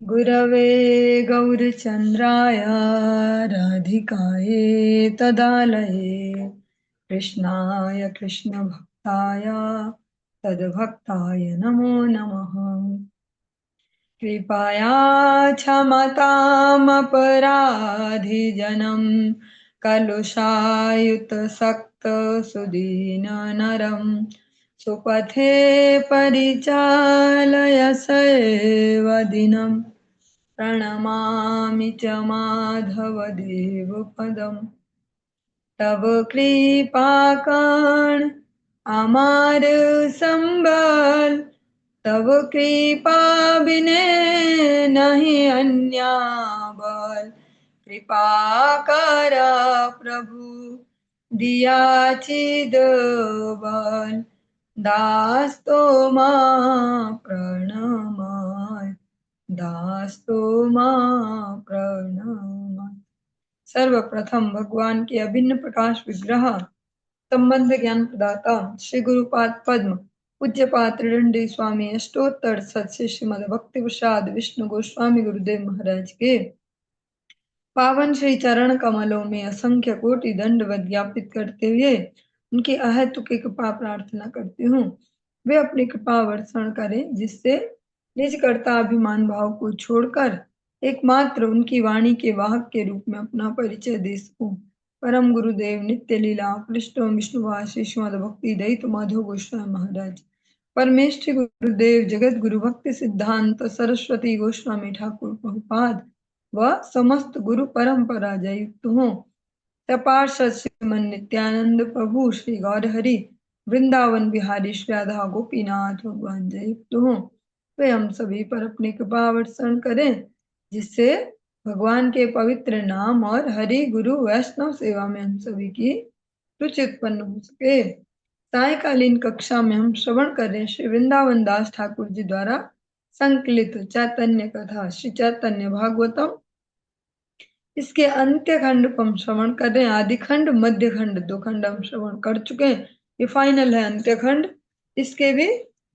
गुरवे गौरचन्द्राय राधिकाये तदालये कृष्णाय कृष्णभक्ताय तद्भक्ताय नमो नमः। कृपया क्षमतामपराधिजनं कलुषायुतसक्तसुदीननरं सुपथे परिचालय सेवदिनं प्रणमामि च माधवदेवपदम्। तव कृपाकर्ण अमार संबल, तव कृपा बिने नहीं अन्या बल। कृपा कर प्रभु दिया चिद बल, दास तो मां प्रणमाय, दास तो मां प्रणमाय। सर्वप्रथम भगवान के अभिन्न प्रकाश विग्रह संबंध ज्ञान प्रदाता श्री गुरुपाद पद्म पूज्यपाद त्रिदंडी स्वामी अष्टोत्तर सत श्रीमद भक्ति प्रसाद विष्णु गोस्वामी गुरुदेव महाराज के पावन श्री चरण कमलों में असंख्य कोटि दंडवत ज्ञापित करते हुए उनकी अहेतुकी कृपा प्रार्थना करती हूँ। वे अपनी कृपा वर्षण करें जिससे निज कर्ता अभिमान भाव को छोड़कर एकमात्र उनकी वाणी के वाहक के रूप में अपना परिचय दे सकूं। परम गुरुदेव नित्य लीला कृष्ण विष्णुवासी श्रीमद भक्ति दयित माधव गोस्वामी महाराज, परमेष्ठि गुरुदेव जगत गुरु भक्ति सिद्धांत सरस्वती गोस्वामी ठाकुर प्रभुपाद व समस्त गुरु परंपरा जयुक्त हो। तपार्षद श्रीमन नित्यानंद प्रभु श्री गौर हरि वृंदावन बिहारी श्री राधा गोपीनाथ भगवान जयुक्त हो। वे हम सभी पर अपनी कृपा वर्षण करें जिससे भगवान के पवित्र नाम और हरि गुरु वैष्णव सेवा में हम सभी की रुचि उत्पन्न हो सके। सायकालीन कक्षा में हम श्रवण करें श्री वृंदावन दास ठाकुर जी द्वारा संकलित चैतन्य कथा श्री चैतन्य भागवतम। इसके अंत्य खंड को हम श्रवण कर रहे हैं। आदि खंड मध्य खंड दो खंड हम श्रवण कर चुके हैं, ये फाइनल है अंत्य खंड। इसके भी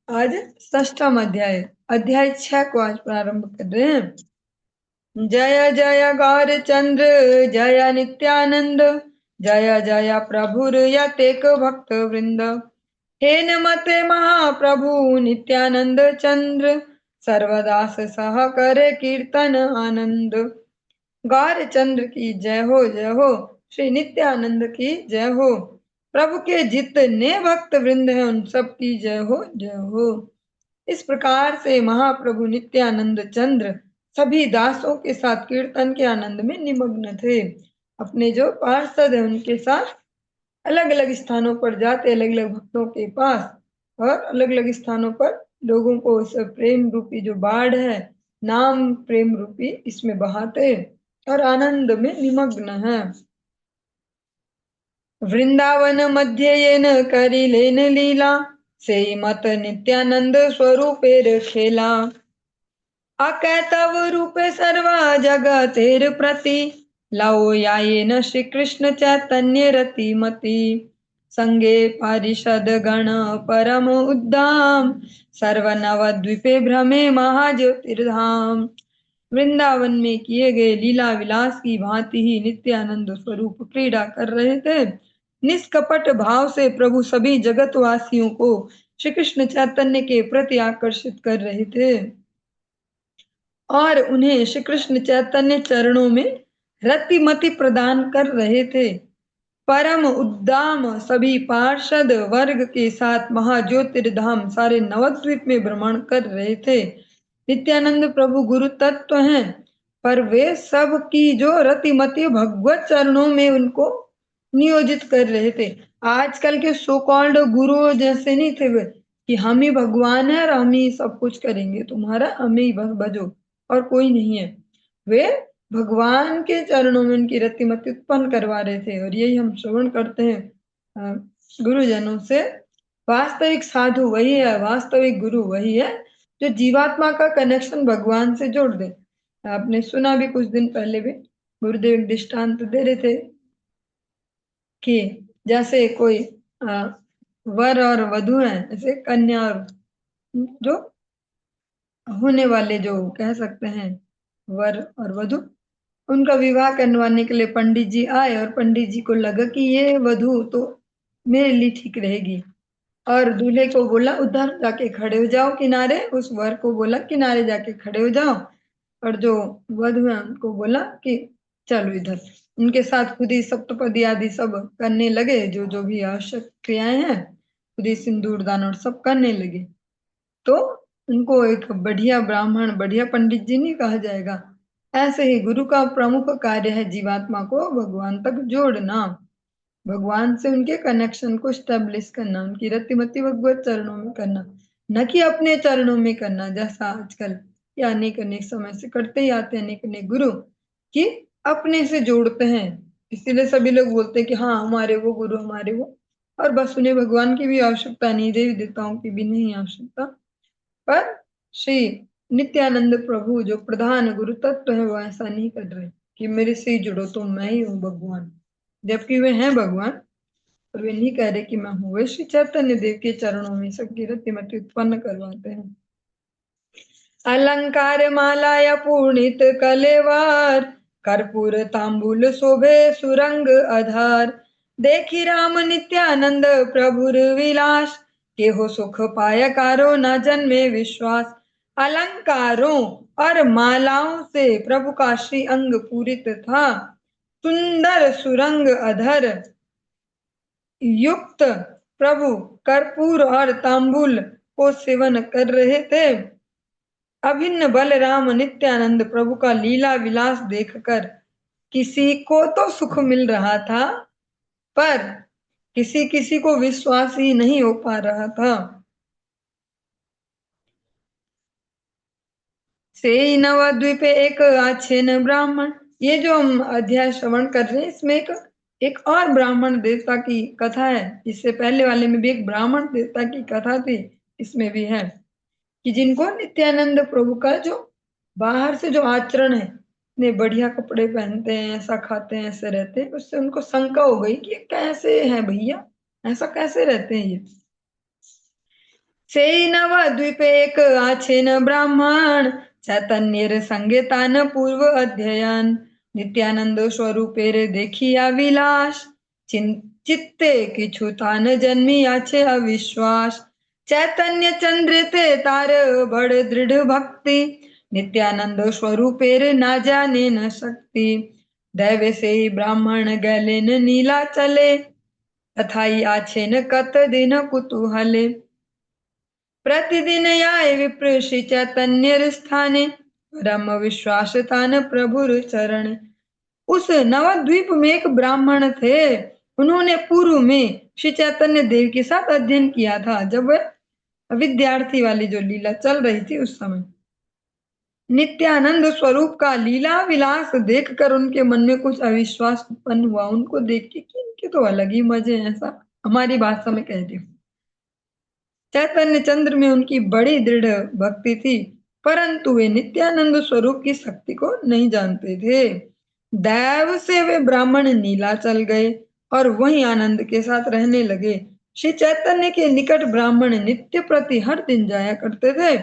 आज षष्ठम अध्याय अध्याय 6 को आज प्रारंभ कर रहे हैं। जय जय गौर चंद्र जय नित्यानंद, जय जय प्रभुर यतेक भक्त वृंद। हे नमते महाप्रभु नित्यानंद चंद्र, सर्वदास सह करे कीर्तन आनंद। गौर चंद्र की जय हो, श्री नित्यानंद की जय हो। प्रभु के जितने भक्त वृंद हैं उन सब की जय हो जय हो। इस प्रकार से महाप्रभु नित्यानंद चंद्र सभी दासों के साथ कीर्तन के आनंद में निमग्न थे। अपने जो पार्षद है उनके साथ अलग अलग स्थानों पर जाते, अलग अलग भक्तों के पास और अलग अलग स्थानों पर लोगों को इस प्रेम रूपी जो बाढ़ है, नाम प्रेम रूपी, इसमें बहाते और आनंद में निमग्न है। वृंदावन मध्य येन करिलेन लीला, से मत नित्यानंद स्वरूपेर खेला। अकैतव रूपे सर्वा जगतेर प्रति, लौ यायेन श्री कृष्ण चैतन्य रतिमति। संगे पारिषद गण परम उद्दाम, सर्वनवद्वीपे भ्रमे महाज्योतिर्धाम। वृंदावन में किए गए लीला विलास की भांति ही नित्यानंद स्वरूप क्रीड़ा कर रहे थे। निष्कपट भाव से प्रभु सभी जगतवासियों को श्री कृष्ण चैतन्य के प्रति आकर्षित कर रहे थे और उन्हें श्री कृष्ण चैतन्य चरणों में रतिमति प्रदान कर रहे थे। परम उद्दाम सभी पार्षद वर्ग के साथ महाज्योतिर्धाम सारे नवद्वीप में भ्रमण कर रहे थे। नित्यानंद प्रभु गुरु तत्व हैं, पर वे सब की जो रतिमति भगवत चरणों में उनको नियोजित कर रहे थे। आजकल के सो कॉल्ड गुरु जैसे नहीं थे वे कि हम ही भगवान है और हम ही सब कुछ करेंगे, तुम्हारा हमें ही भजो और कोई नहीं है। वे भगवान के चरणों में उनकी रतिमति उत्पन्न करवा रहे थे और यही हम श्रवण करते हैं गुरुजनों से। वास्तविक साधु वही है, वास्तविक गुरु वही है जो जीवात्मा का कनेक्शन भगवान से जोड़ दे। आपने सुना भी कुछ दिन पहले भी गुरुदेव दृष्टांत दे रहे थे कि जैसे कोई वर और वधु है, ऐसे कन्या और जो होने वाले जो कह सकते हैं वर और वधु, उनका विवाह करवाने के लिए पंडित जी आए और पंडित जी को लगा कि ये वधु तो मेरे लिए ठीक रहेगी, और दूल्हे को बोला उधर जाके खड़े हो जाओ किनारे, उस वर को बोला किनारे जाके खड़े हो जाओ, और जो वधु है उनको बोला कि चलो इधर। उनके साथ खुद ही सप्तपदी आदि सब करने लगे, जो जो भी आवश्यक क्रियाएं हैं खुद ही सिंदूर दान और सब करने लगे। तो उनको एक बढ़िया ब्राह्मण, बढ़िया पंडित जी नहीं कहा जाएगा। ऐसे ही गुरु का प्रमुख कार्य है जीवात्मा को भगवान तक जोड़ना, भगवान से उनके कनेक्शन को स्टेब्लिश करना, उनकी रतिमति भगवत चरणों में करना, न कि अपने चरणों में करना, जैसा आजकल ये अनेक अनेक समय से करते ही आते हैं अनेक अनेक गुरु, कि अपने से जोड़ते हैं। इसीलिए सभी लोग बोलते हैं कि हाँ हमारे वो गुरु, हमारे वो, और बस उन्हें भगवान की भी आवश्यकता नहीं, देवी देवताओं की भी नहीं आवश्यकता। पर श्री नित्यानंद प्रभु जो प्रधान गुरु तत्व है वो ऐसा नहीं कर रहे कि मेरे से ही जुड़ो तो मैं ही हूँ भगवान, जबकि वे हैं भगवान, और वे नहीं कह रहे कि मैं हूँ। वे श्री चैतन्य देव के चरणों में सबकी रतिमति उत्पन्न करवाते हैं। अलंकार मालाया पूर्णित कलेवार, कर्पूर तांबूल शोभे सुरंग आधार, देखी राम नित्यानंद प्रभुर विलास, के हो सुख पाय कारो न जन्मे विश्वास। अलंकारों और मालाओं से प्रभु का श्री अंग पूरित था, सुंदर सुरंग अधर युक्त प्रभु कर्पूर और तांबूल को सेवन कर रहे थे। अभिन्न बलराम नित्यानंद प्रभु का लीला विलास देखकर किसी को तो सुख मिल रहा था, पर किसी किसी को विश्वास ही नहीं हो पा रहा था। से नवद्वीपे एक आछेन ब्राह्मण, ये जो हम अध्याय श्रवण कर रहे हैं इसमें एक और ब्राह्मण देवता की कथा है। इससे पहले वाले में भी एक ब्राह्मण देवता की कथा थी, इसमें भी है कि जिनको नित्यानंद प्रभु का जो बाहर से जो आचरण है, इतने बढ़िया कपड़े पहनते हैं, ऐसा खाते हैं, ऐसे रहते हैं, उससे उनको शंका हो गई कि ये कैसे है भैया, ऐसा कैसे रहते हैं ये। से नवद्वीपे एक आछेन ब्राह्मण, चैतन्य संगे तान पूर्व अध्ययन, नित्यानंद स्वरूपेर देखिया विलास, चित्ते किछु तान जन्मी आछे अविश्वास। चैतन्य चंद्र ते तार बड़ दृढ़ भक्ति, नित्यानंद स्वरूपेर ना जाने न शक्ति। दैव से ब्राह्मण गैलेन नीला चले, तथाई आछेन कत दिन कुतूहले। प्रतिदिन आए विप्र श्री चैतन्य स्थाने, ब्रह्म विश्वास तान प्रभुर चरण। उस नवद्वीप में एक ब्राह्मण थे, उन्होंने पूर्व में श्री चैतन्य देव के साथ अध्ययन किया था, जब विद्यार्थी वाली जो लीला चल रही थी उस समय। नित्यानंद स्वरूप का लीला विलास देखकर उनके मन में कुछ अविश्वास उत्पन्न हुआ, उनको देख के कि इनके तो अलग ही मजे हैं, ऐसा हमारी भाषा में कह दी। चैतन्य चंद्र में उनकी बड़ी दृढ़ भक्ति थी, परंतु वे नित्यानंद स्वरूप की शक्ति को नहीं जानते थे। दैव से वे ब्राह्मण नीलाचल गए और वहीं आनंद के साथ रहने लगे। श्री चैतन्य के निकट ब्राह्मण नित्य प्रति हर दिन जाया करते थे।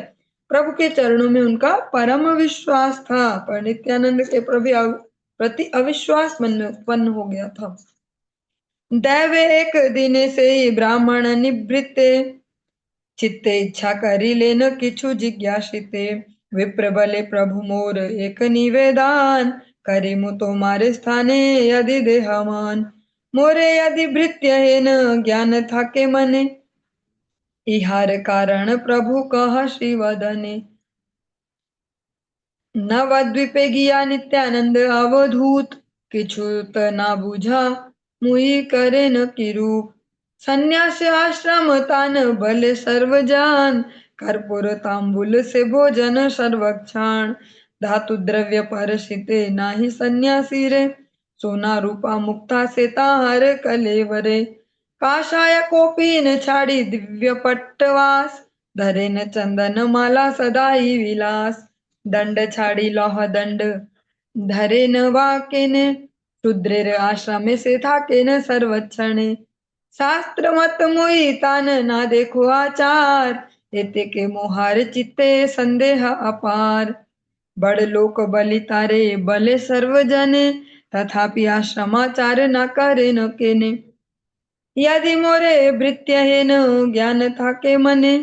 प्रभु के चरणों में उनका परम विश्वास था, पर नित्यानंद के प्रति अविश्वास मन उत्पन्न हो गया था। दैव एक दिन से ही ब्राह्मण निवृत्ते, चित्ते इच्छा करी लेन किछु जिज्ञासिते। विप्र बले प्रभु मोर एक निवेदान, करे मु तुम्हारे स्थाने यदि देहमान। मोरे यदि भृत्य है न ज्ञान था के मने, इहार कारण प्रभु कह श्री वदने। नवद्वीपे गिया नित्यानंद अवधूत, किछु त ना बुझा मुई करे न किरूप। संन्यास आश्रम तान भले सर्वजान, कर्पूर तांबूल से भोजन सर्वक्षाण। धातु द्रव्य परसिते नाही सन्यासी रे, सोना रूपा मुक्ता से ताहर कलेवरे। काषाय कोपीन छाड़ी दिव्य पट्टवास, धरे न चंदन माला सदाई विलास। दंड छाड़ी लौह दंड धरे न वाकेन, शूद्रेर आश्रम से था के न सर्वक्षण। शास्त्र मत मोहि तान ना देखो आचार, एते के मोहार चित्ते संदेह अपार। बड़ लोक बलि तारे बले सर्वजने, तथापि आश्रमाचार न करे न केने। यदि मोरे भृत्य हेन ज्ञान था के मने,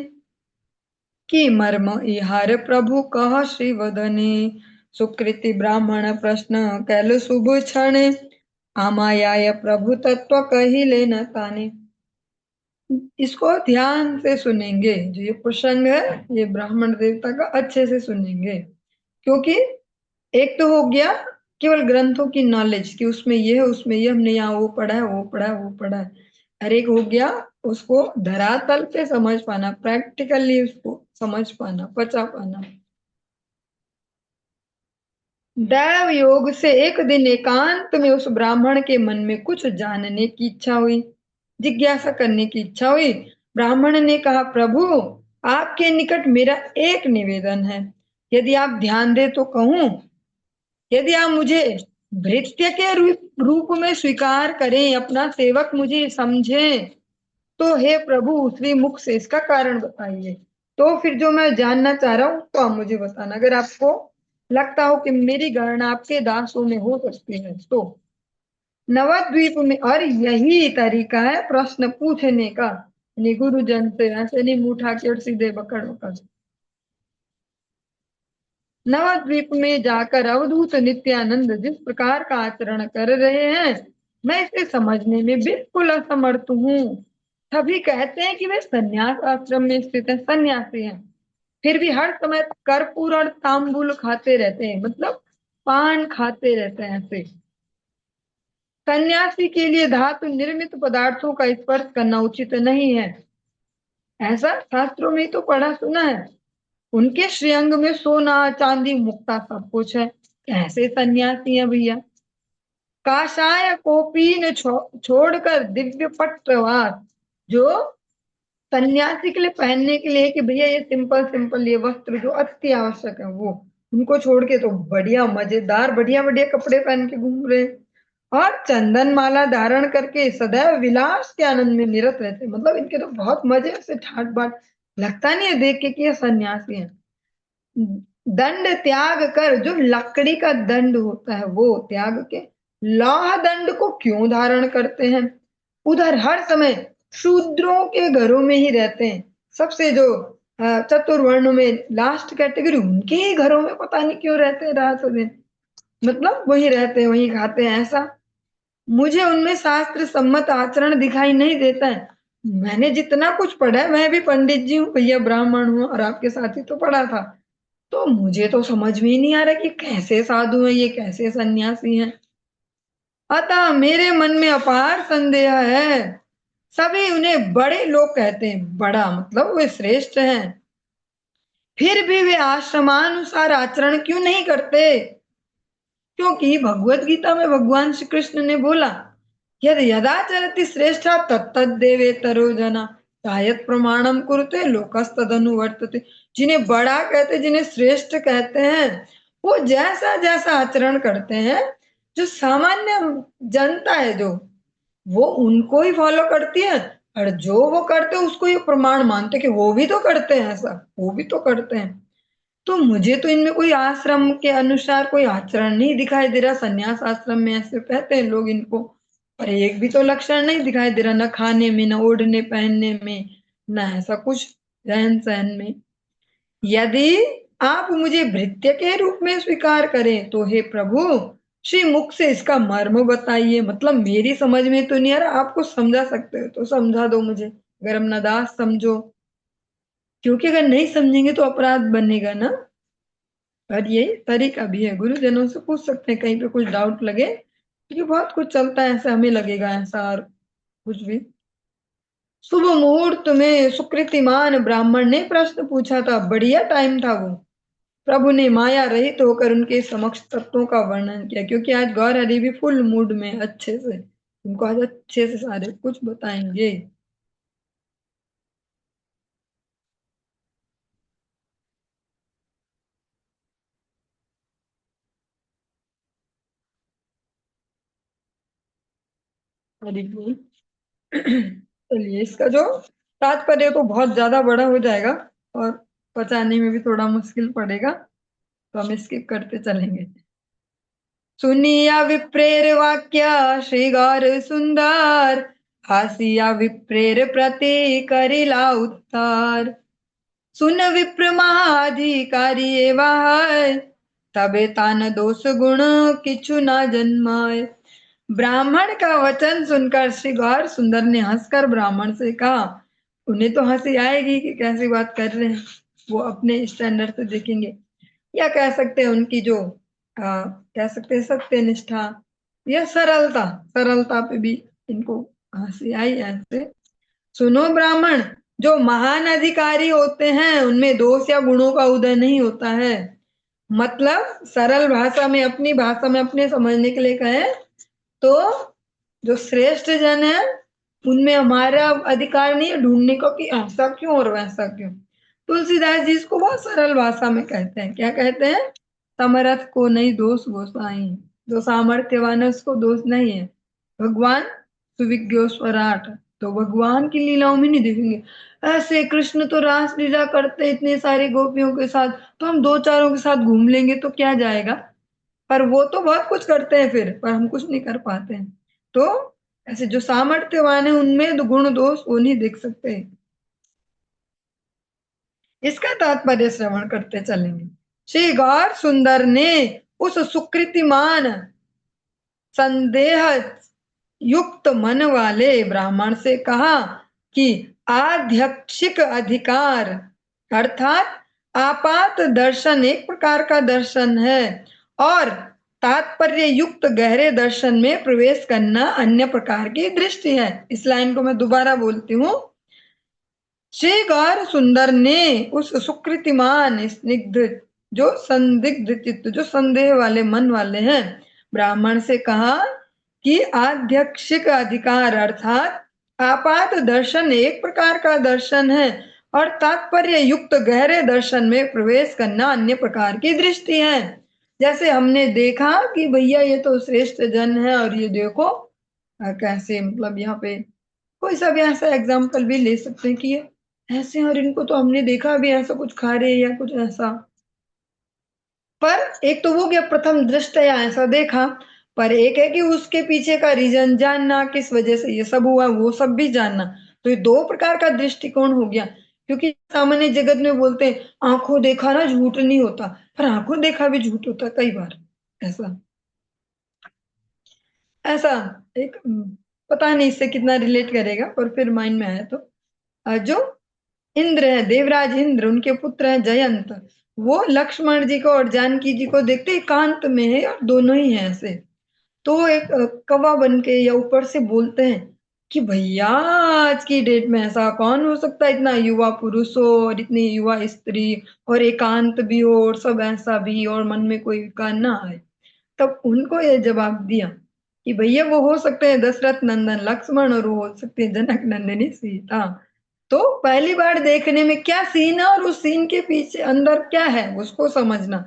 कि मर्म इहार प्रभु कह श्री वदने। सुकृति ब्राह्मण प्रश्न कैल शुभ क्षण, आमायाय प्रभु तत्व कहिले न ताने। इसको ध्यान से सुनेंगे, जो ये प्रसंग है ये ब्राह्मण देवता का अच्छे से सुनेंगे, क्योंकि एक तो हो गया केवल ग्रंथों की नॉलेज कि उसमें ये है उसमें ये, हमने यहाँ वो पढ़ा है वो पढ़ा है वो पढ़ा है, और एक हो गया उसको धरातल पे समझ पाना, प्रैक्टिकली उसको समझ पाना, पचा पाना। दैव योग से एक दिन एकांत में उस ब्राह्मण के मन में कुछ जानने की इच्छा हुई, जिज्ञासा करने की इच्छा हुई। ब्राह्मण ने कहा, प्रभु आपके निकट मेरा एक निवेदन है, यदि आप ध्यान दे तो कहूं। यदि आप मुझे भृत्य के रूप में स्वीकार करें, अपना सेवक मुझे समझें, तो हे प्रभु उसी मुख से इसका कारण बताइए। तो फिर जो मैं जानना चाह रहा हूं तो आप मुझे बताना, अगर आपको लगता हो कि मेरी गणना आपके दासों में हो सकती है तो। नवद्वीप में, और यही तरीका है प्रश्न पूछने का, यानी गुरुजन से ऐसे नहीं मुंह उठा के और सीधे बकड़ बकड़। नवद्वीप में जाकर अवधूत नित्यानंद जिस प्रकार का आचरण कर रहे हैं, मैं इसे समझने में बिल्कुल असमर्थ हूँ। सभी कहते हैं कि वे संन्यास आश्रम में स्थित है, सन्यासी हैं, फिर भी हर समय कर्पूर और तांबूल खाते रहते हैं, मतलब पान खाते रहते हैं ऐसे। सन्यासी के लिए धातु निर्मित पदार्थों का स्पर्श करना उचित नहीं है, ऐसा शास्त्रों में तो पढ़ा सुना है। उनके श्रीअंग में सोना चांदी मुक्ता सब कुछ है, कैसे सन्यासी है भैया। काषाय कोपीन छोड़कर दिव्य पट्टवास, जो सन्यासी के लिए पहनने के लिए कि भैया ये सिंपल सिंपल ये वस्त्र जो अति आवश्यक है वो, उनको छोड़ के तो बढ़िया मजेदार बढ़िया बढ़िया कपड़े पहन के घूम रहे, और चंदन माला धारण करके सदैव विलास के आनंद में निरत रहते, मतलब इनके तो बहुत मजे से ठाट बाट, लगता नहीं है देख के कि ये सन्यासी है। दंड त्याग कर, जो लकड़ी का दंड होता है वो त्याग के लौह दंड को क्यों धारण करते हैं। उधर हर समय शूद्रों के घरों में ही रहते हैं, सबसे जो चतुर्वर्ण में लास्ट कैटेगरी, उनके ही घरों में पता नहीं क्यों रहते हैं रात दिन, मतलब वही रहते हैं वही खाते हैं ऐसा। मुझे उनमें शास्त्र सम्मत आचरण दिखाई नहीं देता है। मैंने जितना कुछ पढ़ा है, मैं भी पंडित जी हूँ भैया, ब्राह्मण हूँ, और आपके साथ ही तो पढ़ा था, तो मुझे तो समझ में ही नहीं आ रहा कि कैसे साधु हैं ये, कैसे सन्यासी हैं। अतः मेरे मन में अपार संदेह है। सभी उन्हें बड़े लोग कहते हैं, बड़ा मतलब वे श्रेष्ठ हैं, फिर भी वे आश्रमानुसार आचरण क्यों नहीं करते। क्योंकि भगवत गीता में भगवान श्री कृष्ण ने बोला, यद यदा चरति श्रेष्ठा तत्तद्देवेतरो जना, शायद प्रमाणम कुरुते लोकस्तदनुवर्तते। जिन्हें बड़ा कहते, जिन्हें श्रेष्ठ कहते हैं, वो जैसा जैसा आचरण करते हैं, जो सामान्य जनता है जो, वो उनको ही फॉलो करती है, और जो वो करते हैं उसको ये प्रमाण मानते हैं कि वो भी तो करते हैं ऐसा, वो भी तो करते हैं। तो मुझे तो इनमें कोई आश्रम के अनुसार कोई आचरण नहीं दिखाई दे रहा, संन्यास आश्रम में ऐसे कहते हैं लोग इनको, पर एक भी तो लक्षण नहीं दिखाई दे रहा, न खाने में, न ओढ़ने पहनने में, न ऐसा कुछ रहन सहन में। यदि आप मुझे भृत्य के रूप में स्वीकार करें तो हे प्रभु श्री मुख से इसका मर्म बताइए, मतलब मेरी समझ में तो नहीं आ रहा, आपको समझा सकते हो तो समझा दो मुझे, अगर हम नादास समझो, क्योंकि अगर नहीं समझेंगे तो अपराध बनेगा ना। और ये तरीका भी है, गुरुजनों से पूछ सकते हैं कहीं पे कुछ डाउट लगे, क्योंकि बहुत कुछ चलता है ऐसा, हमें लगेगा ऐसा और कुछ भी। शुभ मुहूर्त में सुकृतिमान ब्राह्मण ने प्रश्न पूछा था, बढ़िया टाइम था वो। प्रभु ने माया रहित होकर उनके समक्ष तत्वों का वर्णन किया, क्योंकि आज गौर हरि भी फुल मूड में अच्छे से, उनको आज अच्छे से सारे कुछ बताएंगे। हरि बोल। चलिए, इसका जो तात्पर्य तो बहुत ज्यादा बड़ा हो जाएगा, और पचाने में भी थोड़ा मुश्किल पड़ेगा, तो हम स्किप करते चलेंगे। सुनिया विप्रेर वाक्य श्री गौर सुंदर, हासिया विप्रेर प्रति करिला उत्तर। सुन विप्र महाधिकारी एवा है, तबे तान दोष गुण किछु ना जन्माए। ब्राह्मण का वचन सुनकर श्री गौर सुंदर ने हंसकर ब्राह्मण से कहा, उन्हें तो हंसी आएगी कि कैसी बात कर रहे हैं, वो अपने स्टैंडर्ड से देखेंगे, या कह सकते हैं उनकी जो कह सकते हैं सत्यनिष्ठा या सरलता, सरलता पे भी इनको हंसी आई ऐसे। सुनो ब्राह्मण, जो महान अधिकारी होते हैं उनमें दोष या गुणों का उदय नहीं होता है। मतलब सरल भाषा में, अपनी भाषा में अपने समझने के लिए कहें तो जो श्रेष्ठ जन है उनमें हमारा अधिकार नहीं है ढूंढने को कि ऐसा क्यों और वैसा क्यों। तुलसीदास जी इसको बहुत सरल भाषा में कहते हैं, क्या कहते हैं? समर्थ को नहीं दोष गोसाई, जो सामर्थ्यवान है उसको दोष नहीं है। भगवान सुविज्ञो स्वराट, तो भगवान की लीलाओं में नहीं देखेंगे ऐसे कृष्ण तो रास लीला करते हैं इतने सारे गोपियों के साथ, तो हम दो चारों के साथ घूम लेंगे तो क्या जाएगा। पर वो तो बहुत कुछ करते हैं फिर, पर हम कुछ नहीं कर पाते हैं। तो ऐसे जो सामर्थ्यवान है उनमें गुण दोष वो नहीं देख सकते। इसका तात्पर्य श्रवण करते चलेंगे। श्री गौर सुंदर ने उस सुकृतिमान संदेह युक्त मन वाले ब्राह्मण से कहा कि आध्यक्षिक अधिकार अर्थात आपात दर्शन एक प्रकार का दर्शन है और तात्पर्य युक्त गहरे दर्शन में प्रवेश करना अन्य प्रकार की दृष्टि है। इस लाइन को मैं दोबारा बोलती हूँ। श्री गौर सुंदर ने उस सुकृतिमान स्निग्ध जो संदिग्ध चित्त, जो संदेह वाले मन वाले हैं, ब्राह्मण से कहा कि आध्यक्षिक अधिकार अर्थात आपात दर्शन एक प्रकार का दर्शन है और तात्पर्य युक्त गहरे दर्शन में प्रवेश करना अन्य प्रकार की दृष्टि है। जैसे हमने देखा कि भैया ये तो श्रेष्ठ जन है और ये देखो कैसे, मतलब यहाँ पे कोई सा भी ऐसा एग्जाम्पल भी ले सकते हैं कि ये ऐसे, और इनको तो हमने देखा भी ऐसा कुछ खा रहे या कुछ ऐसा। पर एक तो वो क्या प्रथम दृष्टया ऐसा देखा, पर एक है कि उसके पीछे का रीजन जानना, किस वजह से ये सब हुआ वो सब भी जानना। तो ये दो प्रकार का दृष्टिकोण हो गया। क्योंकि सामान्य जगत में बोलते हैं आंखों देखा ना झूठ नहीं होता, पर आंखों देखा भी झूठ होता कई बार। ऐसा ऐसा एक पता नहीं इससे कितना रिलेट करेगा, पर फिर माइंड में आया तो जो इंद्र है, देवराज इंद्र, उनके पुत्र हैं जयंत, वो लक्ष्मण जी को और जानकी जी को देखते एकांत में है और दोनों ही हैं ऐसे। तो एक कौवा बन के या ऊपर से बोलते हैं कि भैया आज की डेट में ऐसा कौन हो सकता है, इतना युवा पुरुष हो और इतनी युवा स्त्री और एकांत भी हो और सब ऐसा भी और मन में कोई विकार ना आए। तब उनको ये जवाब दिया कि भैया वो हो सकते हैं दशरथ नंदन लक्ष्मण और वो हो सकते हैं जनक नंदिनी सीता। तो पहली बार देखने में क्या सीन है और उस सीन के पीछे अंदर क्या है उसको समझना,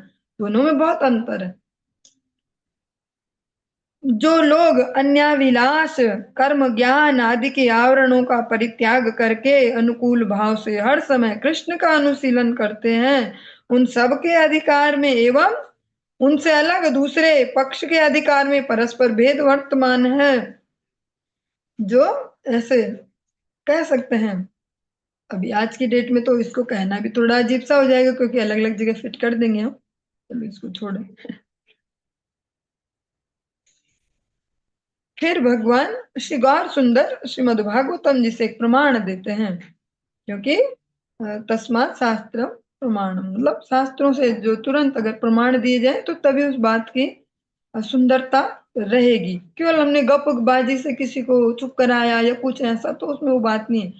दोनों में बहुत अंतर है। जो लोग अन्याभिलाष कर्म ज्ञान आदि के आवरणों का परित्याग करके अनुकूल भाव से हर समय कृष्ण का अनुशीलन करते हैं, उन सब के अधिकार में एवं उनसे अलग दूसरे पक्ष के अधिकार में परस्पर भेद वर्तमान है। जो ऐसे कह सकते हैं, अभी आज की डेट में तो इसको कहना भी थोड़ा अजीब सा हो जाएगा क्योंकि अलग अलग जगह फिट कर देंगे हम, चलो इसको छोड़ें। फिर भगवान श्री गौर सुंदर श्रीमद् भागवतम जी से एक प्रमाण देते हैं, क्योंकि तस्मात् शास्त्र प्रमाण, मतलब शास्त्रों से जो तुरंत अगर प्रमाण दिए जाए तो तभी उस बात की सुंदरता रहेगी। केवल हमने गपबाजी से किसी को चुप कराया या कुछ ऐसा, तो उसमें वो बात नहीं है।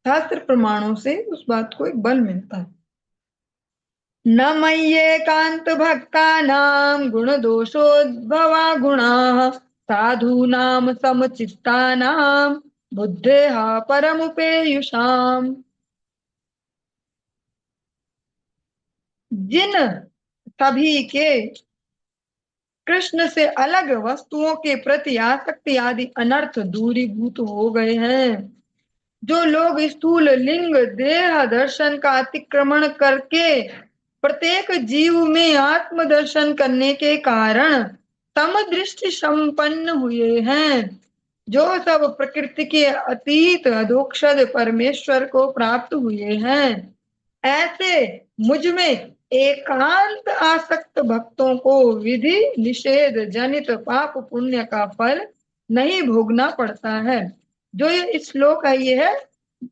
शास्त्र प्रमाणों से उस बात को एक बल मिलता है। न मय्येकांत भक्तानां गुण दोषोद्भवा गुणाः साधूनां समचित्तानां बुद्धेः परमुपेयुषाम्। जिन सभी के कृष्ण से अलग वस्तुओं के प्रति आसक्ति आदि अनर्थ दूरीभूत हो गए हैं, जो लोग स्थूल लिंग देह दर्शन का अतिक्रमण करके प्रत्येक जीव में आत्म दर्शन करने के कारण तम दृष्टि संपन्न हुए हैं, जो सब प्रकृति के अतीत अधोक्षज परमेश्वर को प्राप्त हुए हैं, ऐसे मुझ में एकांत आसक्त भक्तों को विधि निषेध जनित पाप पुण्य का फल नहीं भोगना पड़ता है। जो ये श्लोक है, ये है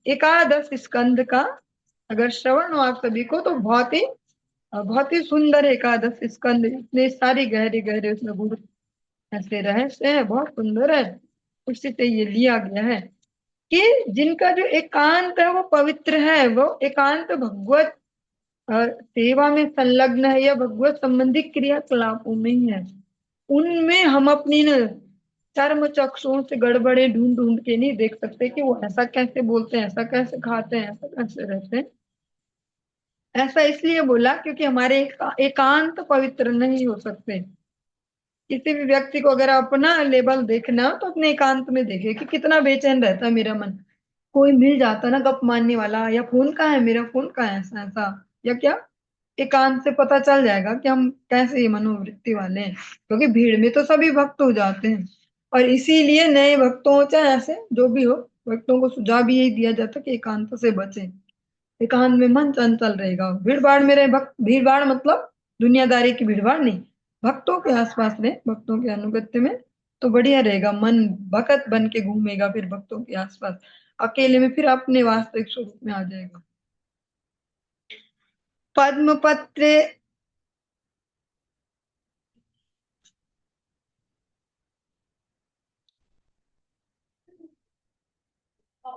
एकादश स्कंद का। अगर श्रवण हो आप सभी को तो बहुत ही सुंदर एकादश स्कंद, इतने सारी गहरे गहरे उसमें गुरु ऐसे रहस्य है, बहुत सुंदर है। उसी से ये लिया गया है कि जिनका जो एकांत है वो पवित्र है, वो एकांत भगवत सेवा में संलग्न है या भगवत संबंधी क्रियाकलापों में ही है, उनमें हम अपनी न चर्म चक्षुओं से गड़बड़े ढूंढ ढूंढ के नहीं देख सकते कि वो ऐसा कैसे बोलते हैं, ऐसा कैसे खाते हैं, ऐसा कैसे रहते हैं। ऐसा इसलिए बोला क्योंकि हमारे एकांत पवित्र नहीं हो सकते। किसी भी व्यक्ति को अगर अपना लेवल देखना हो तो अपने एकांत में देखे कि कितना बेचैन रहता है मेरा मन। कोई मिल जाता ना गप मारने वाला, या फोन कहाँ है मेरा, फोन कहाँ है, ऐसा ऐसा, या क्या, एकांत से पता चल जाएगा कि हम कैसे मनोवृत्ति वाले हैं, क्योंकि भीड़ में तो सभी भक्त हो जाते हैं। और इसीलिए नए भक्तों हो चाहे ऐसे जो भी हो, भक्तों को सुझाव भी यही दिया जाता है कि एकांत से बचें। एकांत में मन चंचल रहेगा, भीड़ भाड़ में रहे भक्त, भीड़ भाड़ मतलब दुनियादारी की भीड़ भाड़ नहीं, भक्तों के आसपास रहे, भक्तों के अनुगत्य में, तो बढ़िया रहेगा। मन भगत बन के घूमेगा फिर भक्तों के आसपास, अकेले में फिर अपने वास्तविक स्वरूप में आ जाएगा। पद्म पत्रे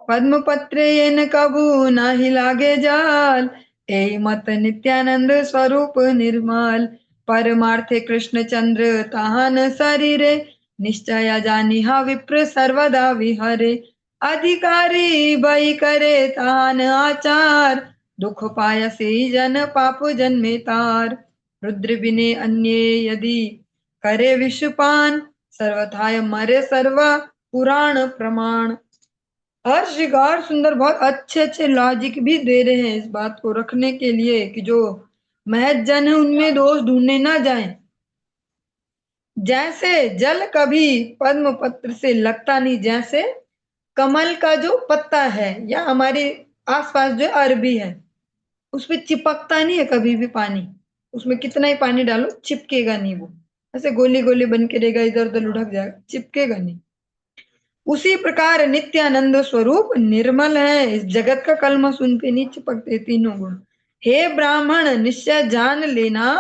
पद्म पत्रे येन कबू नाही लागे जाल, ए मत नित्यानंद स्वरूप निर्मल, परमार्थे कृष्ण चंद्र ताहन शरीरे, निश्चय जानिहा विप्र सर्वदा विहरे, अधिकारी बई करे तान आचार, दुख पायसे जन पाप जन्मे तार, रुद्र बिने अन्य यदि करे विषपान, सर्वथाय मरे सर्वा पुराण प्रमाण। हर श्रृंगार सुंदर बहुत अच्छे अच्छे लॉजिक भी दे रहे हैं इस बात को रखने के लिए कि जो महज जन है उनमें दोष ढूंढने ना जाएं। जैसे जल कभी पद्म पत्र से लगता नहीं, जैसे कमल का जो पत्ता है या हमारे आसपास जो अरबी है उस पे चिपकता नहीं है कभी भी पानी, उसमें कितना ही पानी डालो चिपकेगा नहीं, वो ऐसे गोली गोली बन के रहेगा, इधर उधर लुढ़क जाएगा, चिपकेगा नहीं। उसी प्रकार नित्यानंद स्वरूप निर्मल है, इस जगत का कलमश उन पे नहीं चिपकते तीनों गुण। हे ब्राह्मण निश्चय जान लेना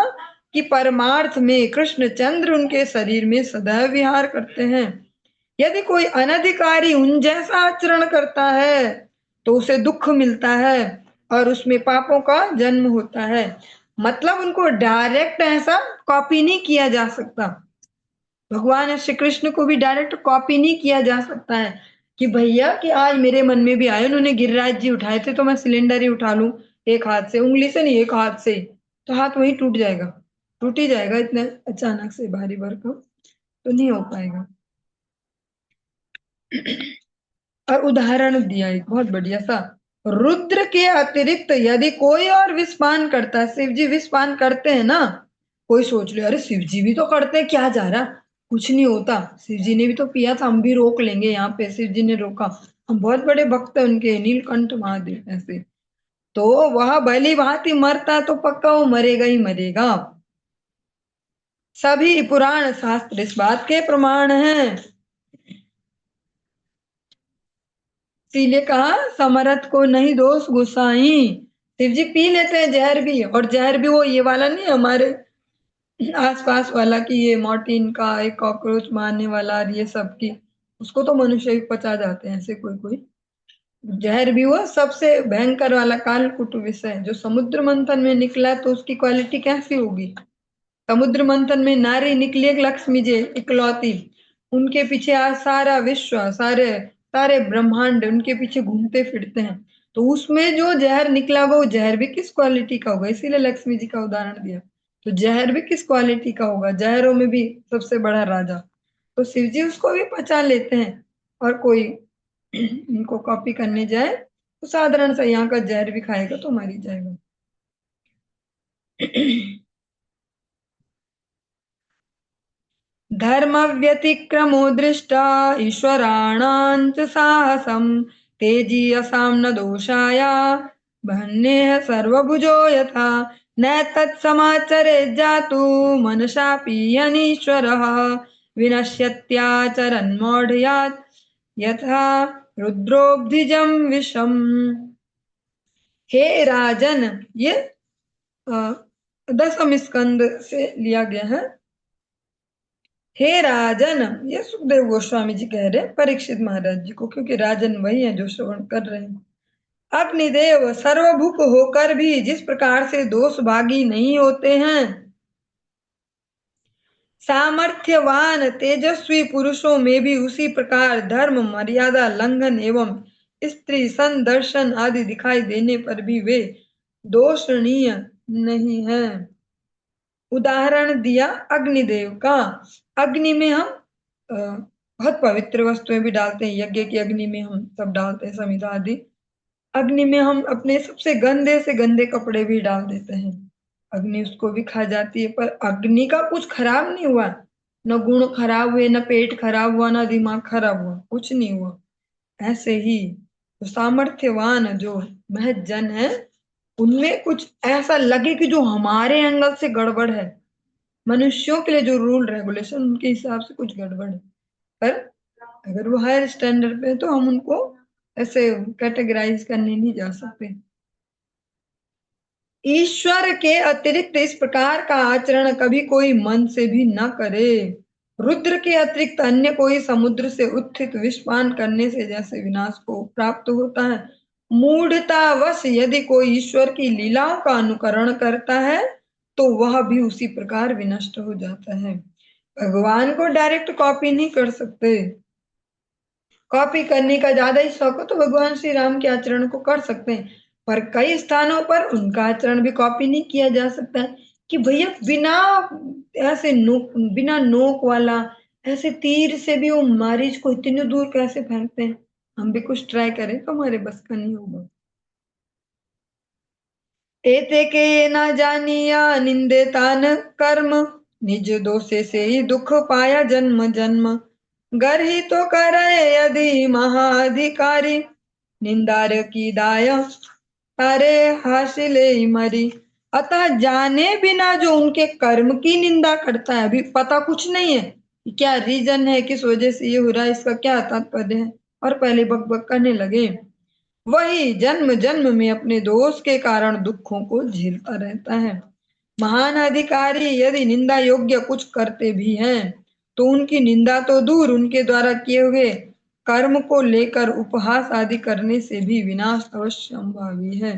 कि परमार्थ में कृष्ण चंद्र उनके शरीर में सदैव विहार करते हैं। यदि कोई अनधिकारी उन जैसा आचरण करता है तो उसे दुख मिलता है और उसमें पापों का जन्म होता है। मतलब उनको डायरेक्ट ऐसा कॉपी नहीं किया जा सकता, भगवान श्री कृष्ण को भी डायरेक्ट कॉपी नहीं किया जा सकता है कि भैया कि आज मेरे मन में भी आए, उन्होंने गिरिराज जी उठाए थे तो मैं सिलेंडर ही उठा लूं एक हाथ से, उंगली से नहीं एक हाथ से, तो हाथ वही टूट जाएगा, टूट ही जाएगा, इतने अचानक से भारी भरकम तो नहीं हो पाएगा। और उदाहरण दिया एक बहुत बढ़िया सा, रुद्र के अतिरिक्त यदि कोई और विषपान करता है, शिव जी विषपान करते हैं ना, कोई सोच ले अरे शिव जी भी तो करते हैं, क्या जा रहा, कुछ नहीं होता, शिव जी ने भी तो पिया था, हम भी रोक लेंगे, यहाँ पे शिव जी ने रोका, हम बहुत बड़े भक्त हैं उनके, नीलकंठ महादेव ऐसे, तो वह भली भांति मरता तो पक्का वो मरेगा ही मरेगा। सभी पुराण शास्त्र इस बात के प्रमाण हैं। इसीलिए कहा समरथ को नहीं दोष गुसाई, शिव जी पी लेते हैं जहर भी, और जहर भी वो ये वाला नहीं हमारे आसपास वाला कि ये मॉर्टिन का एक कॉकरोच मारने वाला और ये सब की, उसको तो मनुष्य भी पचा जाते हैं ऐसे कोई कोई। जहर भी वो सबसे भयंकर वाला कालकूट विष है जो समुद्र मंथन में निकला, तो उसकी क्वालिटी कैसी होगी। समुद्र मंथन में नारी निकली एक लक्ष्मी जी इकलौती, उनके पीछे आज सारा विश्व, सारे सारे ब्रह्मांड उनके पीछे घूमते फिरते हैं, तो उसमें जो जहर निकला वो जहर भी किस क्वालिटी का होगा, इसीलिए लक्ष्मी जी का उदाहरण दिया। तो जहर भी किस क्वालिटी का होगा, जहरों में भी सबसे बड़ा राजा, तो शिव जी उसको भी पचा लेते हैं। और कोई इनको कॉपी करने जाए तो साधारण सा यहाँ का जहर भी खाएगा तो मर ही जाएगा। धर्म व्यतिक्रमो दृष्टा ईश्वराणां च साहसं तेजीयसां न दोषाय बह्नेः सर्वभुजो यथा न तत्समाचरे जातु मनसापि अनीश्वरः विनश्यत्याचरन् मौढ्यात् यथा रुद्रोब्धिजं विषम्। हे राजन, ये 10वें स्कंद से लिया गया है। हे राजन, ये सुखदेव गोस्वामी जी कह रहे हैं परीक्षित महाराज जी को, क्योंकि राजन वही है जो श्रवण कर रहे हैं। अग्निदेव सर्वभूक होकर भी जिस प्रकार से दोष भागी नहीं होते हैं, सामर्थ्यवान तेजस्वी पुरुषों में भी उसी प्रकार धर्म मर्यादा लंघन एवं स्त्री संदर्शन आदि दिखाई देने पर भी वे दोषणीय नहीं है। उदाहरण दिया अग्निदेव का। अग्नि में हम बहुत पवित्र वस्तुएं भी डालते हैं, यज्ञ की अग्नि में हम सब डालते हैं, समिधा आदि। अग्नि में हम अपने सबसे गंदे से गंदे कपड़े भी डाल देते हैं, अग्नि उसको भी खा जाती है। पर अग्नि का कुछ खराब नहीं हुआ, न गुण खराब हुए, न पेट खराब हुआ, न दिमाग खराब हुआ, कुछ नहीं हुआ। ऐसे ही तो सामर्थ्यवान जो महज जन है, उनमें कुछ ऐसा लगे कि जो हमारे एंगल से गड़बड़ है, मनुष्यों के लिए जो रूल रेगुलेशन उनके हिसाब से कुछ गड़बड़ है, पर अगर वो हायर स्टैंडर्ड पे है तो हम उनको ऐसे कैटेगराइज करने नहीं जा सकते। ईश्वर के अतिरिक्त इस प्रकार का आचरण कभी कोई मन से भी न करे। रुद्र के अतिरिक्त अन्य कोई समुद्र से उत्थित विषपान करने से जैसे विनाश को प्राप्त होता है, मूढ़तावश यदि कोई ईश्वर की लीलाओं का अनुकरण करता है तो वह भी उसी प्रकार विनष्ट हो जाता है। भगवान को डायरेक्ट कॉपी नहीं कर सकते। कॉपी करने का ज्यादा ही शौक हो तो भगवान श्री राम के आचरण को कर सकते हैं, पर कई स्थानों पर उनका आचरण भी कॉपी नहीं किया जा सकता है कि भैया बिना ऐसे नोक, बिना नोक वाला ऐसे तीर से भी वो मरीज को इतने दूर कैसे फेंकते हैं। हम भी कुछ ट्राई करें तो हमारे बस का नहीं होगा। एते के न जानिया निंदेतान कर्म, निज दोषे से ही दुख पाया जन्म जन्म। गर ही तो करे यदि महाधिकारी, निंदार की दाय तारे हासिले मरी। अतः जाने बिना जो उनके कर्म की निंदा करता है, अभी पता कुछ नहीं है कि क्या रीजन है, किस वजह से ये हो रहा है, इसका क्या तात्पर्य है, और पहले बक बक करने लगे, वही जन्म जन्म में अपने दोष के कारण दुखों को झेलता रहता है। महान अधिकारी यदि निंदा योग्य कुछ करते भी हैं तो उनकी निंदा तो दूर, उनके द्वारा किए हुए कर्म को लेकर उपहास आदि करने से भी विनाश अवश्य संभावी है।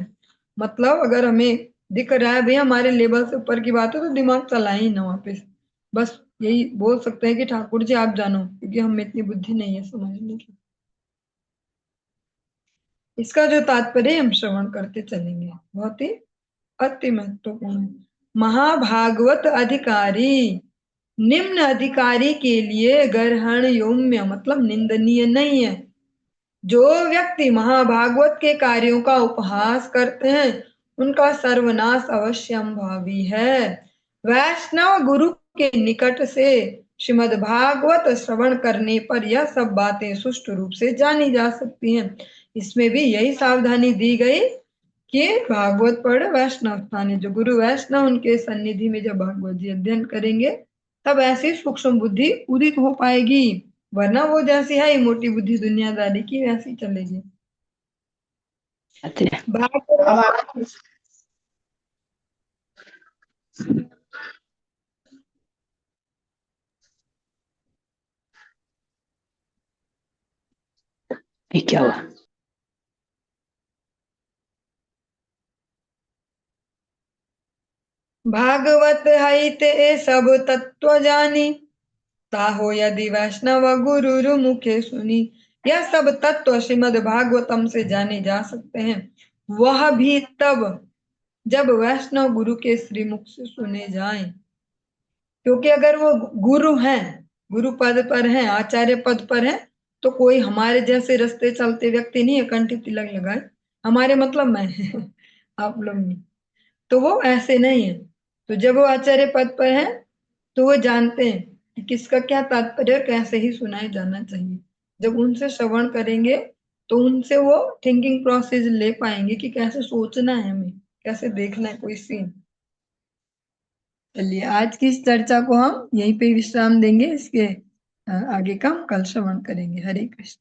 मतलब अगर हमें दिख रहा है भैया हमारे लेवल से ऊपर की बात है तो दिमाग चलाए ही ना वापस, बस यही बोल सकते हैं कि ठाकुर जी आप जानो, क्योंकि हम में इतनी बुद्धि नहीं है समझने की। इसका जो तात्पर्य हम श्रवण करते चलेंगे, बहुत ही अति महत्वपूर्ण है। महाभागवत अधिकारी निम्न अधिकारी के लिए ग्रहण योग्य मतलब निंदनीय नहीं है। जो व्यक्ति महाभागवत के कार्यों का उपहास करते हैं उनका सर्वनाश अवश्यंभावी है। वैष्णव गुरु के निकट से श्रीमद् भागवत श्रवण करने पर यह सब बातें सुष्ट रूप से जानी जा सकती हैं। इसमें भी यही सावधानी दी गई कि भागवत पढ़ वैष्णव स्थान है, जो गुरु वैष्णव उनके सन्निधि में जब भागवत जी अध्ययन करेंगे तब ऐसी सूक्ष्म बुद्धि उदित हो पाएगी, वरना वो जैसी है मोटी बुद्धि दुनियादारी की वैसी चलेगी। भागवत ये क्या हुआ? भागवत है ते सब तत्व जानी, ताहो यदि वैष्णव गुरु मुखे सुनी। यह सब तत्व श्रीमद् भागवतम से जाने जा सकते हैं, वह भी तब जब वैष्णव गुरु के श्रीमुख से सुने जाएं। क्योंकि अगर वो गुरु हैं, गुरु पद पर हैं, आचार्य पद पर हैं, तो कोई हमारे जैसे रास्ते चलते व्यक्ति नहीं है कंठी तिलक लगाए, हमारे मतलब में है आप लोग नहीं, तो वो ऐसे नहीं है। तो जब वो आचार्य पद पर है तो वो जानते हैं कि किसका क्या तात्पर्य और कैसे ही सुनाया जाना चाहिए। जब उनसे श्रवण करेंगे तो उनसे वो थिंकिंग प्रोसेस ले पाएंगे कि कैसे सोचना है हमें, कैसे देखना है कोई सीन। चलिए आज की इस चर्चा को हम यहीं पे विश्राम देंगे, इसके आगे का हम कल श्रवण करेंगे। हरे कृष्ण।